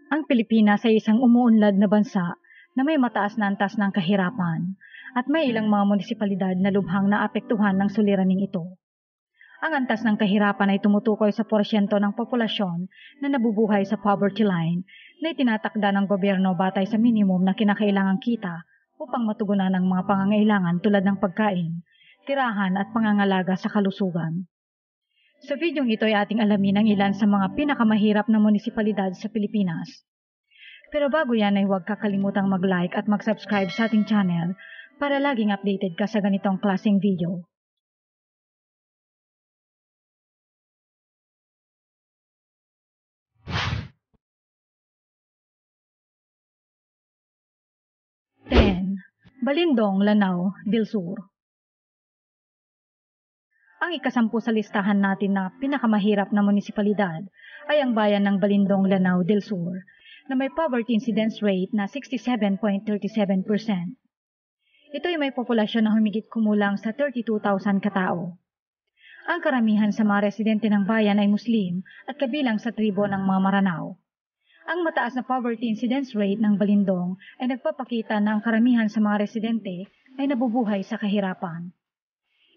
Ang Pilipinas ay isang umuunlad na bansa na may mataas na antas ng kahirapan at may ilang mga munisipalidad na lubhang naapektuhan ng suliraning ito. Ang antas ng kahirapan ay tumutukoy sa porsyento ng populasyon na nabubuhay sa poverty line na itinatakda ng gobyerno batay sa minimum na kinakailangang kita upang matugunan ang mga pangangailangan tulad ng pagkain, tirahan at pangangalaga sa kalusugan. Sa videong ito ay ating alamin ang ilan sa mga pinakamahirap na munisipalidad sa Pilipinas. Pero bago yan ay huwag kakalimutang mag-like at mag-subscribe sa ating channel para laging updated ka sa ganitong klaseng video. Balindong, Lanao del Sur. Ang ikasampu sa listahan natin na pinakamahirap na munisipalidad ay ang bayan ng Balindong, Lanao del Sur na may poverty incidence rate na 67.37%. Ito ay may populasyon na humigit kumulang sa 32,000 katao. Ang karamihan sa mga residente ng bayan ay Muslim at kabilang sa tribo ng mga Maranao. Ang mataas na poverty incidence rate ng Balindong ay nagpapakita na ang karamihan sa mga residente ay nabubuhay sa kahirapan.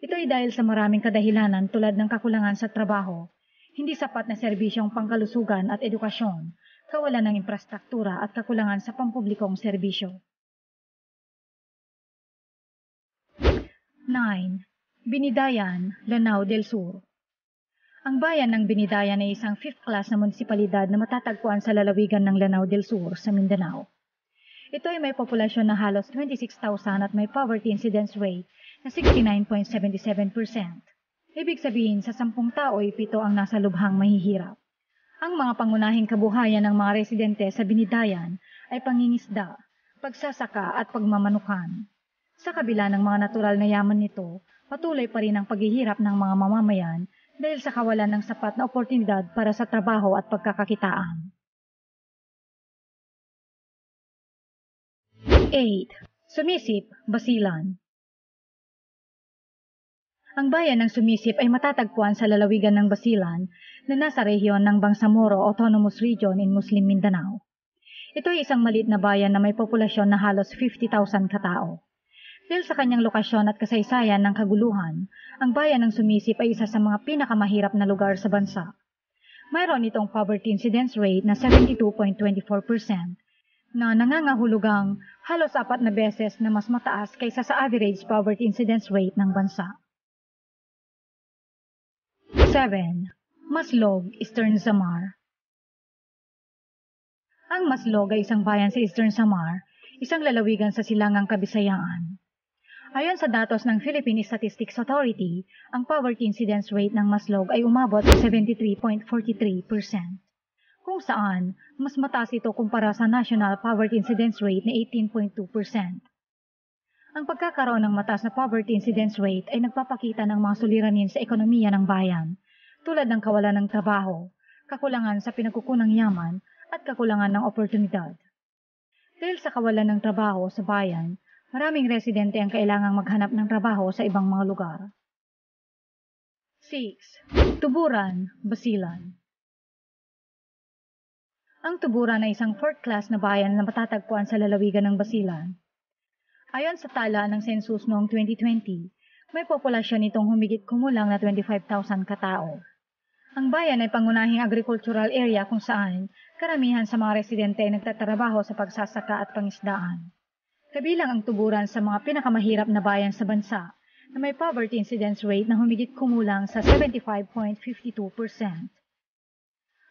Ito ay dahil sa maraming kadahilanan tulad ng kakulangan sa trabaho, hindi sapat na serbisyong pangkalusugan at edukasyon, kawalan ng infrastruktura at kakulangan sa pampublikong serbisyo. 9. Binidayan, Lanao del Sur. Ang bayan ng Binidayan ay isang 5th class na munisipalidad na matatagpuan sa lalawigan ng Lanao del Sur sa Mindanao. Ito ay may populasyon na halos 26,000 at may poverty incidence rate na 69.77%. Ibig sabihin sa 10 tao ay 7 ang nasa lubhang mahihirap. Ang mga pangunahing kabuhayan ng mga residente sa Binidayan ay pangingisda, pagsasaka at pagmamanukan. Sa kabila ng mga natural na yaman nito, patuloy pa rin ang paghihirap ng mga mamamayan dahil sa kawalan ng sapat na oportunidad para sa trabaho at pagkakakitaan. 8. Sumisip, Basilan. Ang bayan ng Sumisip ay matatagpuan sa lalawigan ng Basilan na nasa rehiyon ng Bangsamoro Autonomous Region in Muslim Mindanao. Ito ay isang maliit na bayan na may populasyon na halos 50,000 katao. Dahil sa kanyang lokasyon at kasaysayan ng kaguluhan, ang bayan ng Sumisip ay isa sa mga pinakamahirap na lugar sa bansa. Mayroon itong poverty incidence rate na 72.24% na nangangahulugang halos 4 na beses na mas mataas kaysa sa average poverty incidence rate ng bansa. 7. Maslog, Eastern Samar. Ang Maslog ay isang bayan sa Eastern Samar, isang lalawigan sa silangang Kabisayaan. Ayon sa datos ng Philippine Statistics Authority, ang poverty incidence rate ng Maslog ay umabot sa 73.43%, kung saan mas mataas ito kumpara sa national poverty incidence rate na 18.2%. Ang pagkakaroon ng mataas na poverty incidence rate ay nagpapakita ng mga suliranin sa ekonomiya ng bayan, tulad ng kawalan ng trabaho, kakulangan sa pinagkukunang yaman, at kakulangan ng oportunidad. Dahil sa kawalan ng trabaho sa bayan, maraming residente ang kailangang maghanap ng trabaho sa ibang mga lugar. 6. Tuburan, Basilan. Ang Tuburan ay isang 4th class na bayan na matatagpuan sa lalawigan ng Basilan. Ayon sa tala ng census noong 2020, may populasyon nitong humigit kumulang na 25,000 katao. Ang bayan ay pangunahing agricultural area kung saan karamihan sa mga residente ay nagtatrabaho sa pagsasaka at pangisdaan. Kabilang ang Tuburan sa mga pinakamahirap na bayan sa bansa na may poverty incidence rate na humigit kumulang sa 75.52%.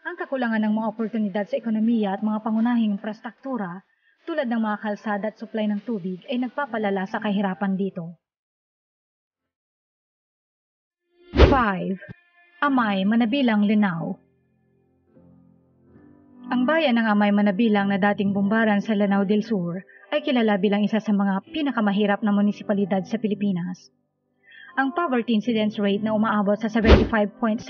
Ang kakulangan ng mga oportunidad sa ekonomiya at mga pangunahing infrastruktura tulad ng mga kalsada at supply ng tubig ay nagpapalala sa kahirapan dito. 5. Amay, Manabilang, Lanao. Ang bayan ng Amay, Manabilang na dating bumbaran sa Lanao del Sur ay kilala bilang isa sa mga pinakamahirap na munisipalidad sa Pilipinas. Ang poverty incidence rate na umaabot sa 75.74%.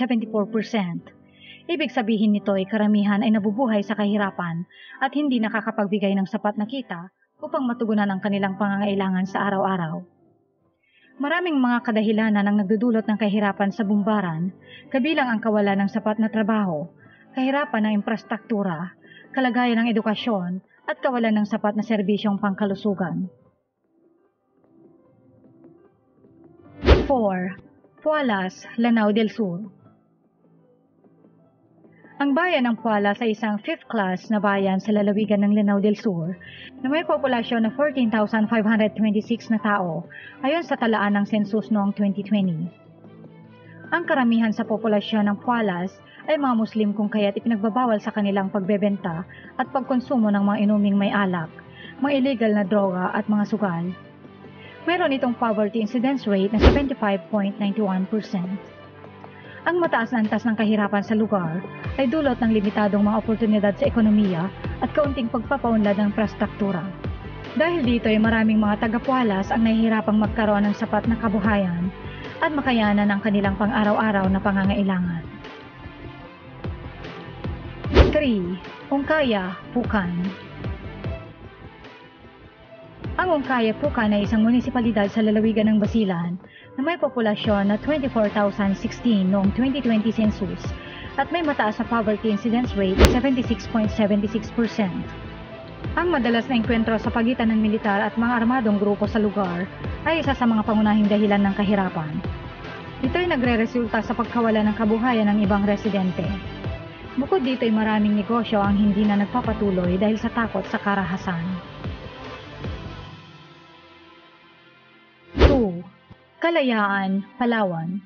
Ibig sabihin nito ay karamihan ay nabubuhay sa kahirapan at hindi nakakapagbigay ng sapat na kita upang matugunan ang kanilang pangangailangan sa araw-araw. Maraming mga kadahilanan ang nagdudulot ng kahirapan sa bumbaran, kabilang ang kawalan ng sapat na trabaho, kahirapan ng infrastruktura, kalagayan ng edukasyon, at kawalan ng sapat na serbisyong pangkalusugan. 4. Pualas, Lanao del Sur. Ang bayan ng Pualas ay isang 5th class na bayan sa lalawigan ng Lanao del Sur na may populasyon na 14,526 na tao ayon sa talaan ng census noong 2020. Ang karamihan sa populasyon ng Pualas ay mga Muslim kung kaya't ipinagbabawal sa kanilang pagbebenta at pagkonsumo ng mga inuming may alak, mga illegal na droga at mga sugal. Meron itong poverty incidence rate na 75.91%. Ang mataas na antas ng kahirapan sa lugar ay dulot ng limitadong mga oportunidad sa ekonomiya at kaunting pagpapaunlad ng infrastruktura. Dahil dito ay maraming mga taga-Pualas ang nahihirapang magkaroon ng sapat na kabuhayan at makayanan ang kanilang pang-araw-araw na pangangailangan. 3. Ongkaya, Pucan. Ang Ongkaya, Pucan ay isang munisipalidad sa lalawigan ng Basilan na may populasyon na 24,016 noong 2020 census at may mataas na poverty incidence rate na 76.76%. Ang madalas na engkwentro sa pagitan ng militar at mga armadong grupo sa lugar ay isa sa mga pangunahing dahilan ng kahirapan. Ito ay nagre-resulta sa pagkawala ng kabuhayan ng ibang residente. Bukod dito ay maraming negosyo ang hindi na nagpapatuloy dahil sa takot sa karahasan. 2. Kalayaan, Palawan.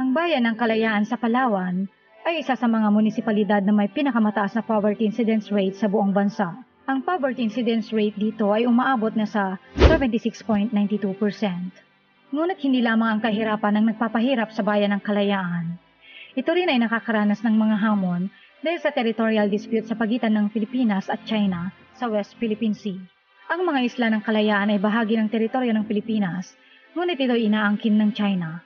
Ang bayan ng Kalayaan sa Palawan ay isa sa mga munisipalidad na may pinakamataas na poverty incidence rate sa buong bansa. Ang poverty incidence rate dito ay umaabot na sa 76.92%. Ngunit hindi lamang ang kahirapan ang nagpapahirap sa bayan ng Kalayaan. Ito rin ay nakakaranas ng mga hamon dahil sa territorial dispute sa pagitan ng Pilipinas at China sa West Philippine Sea. Ang mga isla ng Kalayaan ay bahagi ng teritoryo ng Pilipinas, ngunit ito inaangkin ng China.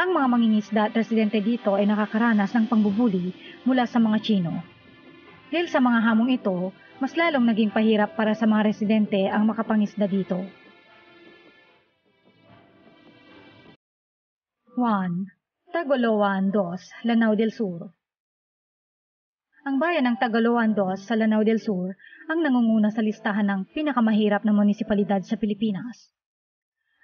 Ang mga mangingisda at residente dito ay nakakaranas ng pangbubuli mula sa mga Chino. Dahil sa mga hamong ito, mas lalong naging pahirap para sa mga residente ang makapangisda dito. 1. Tagoloan 2, Lanao del Sur. Ang bayan ng Tagoloan 2 sa Lanao del Sur ang nangunguna sa listahan ng pinakamahirap na munisipalidad sa Pilipinas.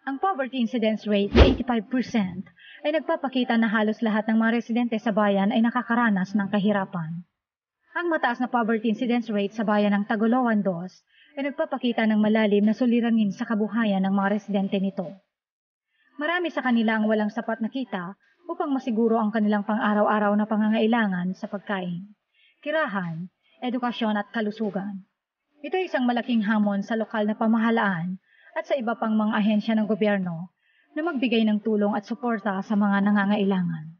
Ang poverty incidence rate na 85% ay nagpapakita na halos lahat ng mga residente sa bayan ay nakakaranas ng kahirapan. Ang mataas na poverty incidence rate sa bayan ng Tagoloan 2 ay nagpapakita ng malalim na suliranin sa kabuhayan ng mga residente nito. Marami sa kanila ang walang sapat na kita upang masiguro ang kanilang pang-araw-araw na pangangailangan sa pagkain, tirahan, edukasyon at kalusugan. Ito ay isang malaking hamon sa lokal na pamahalaan at sa iba pang mga ahensya ng gobyerno na magbigay ng tulong at suporta sa mga nangangailangan.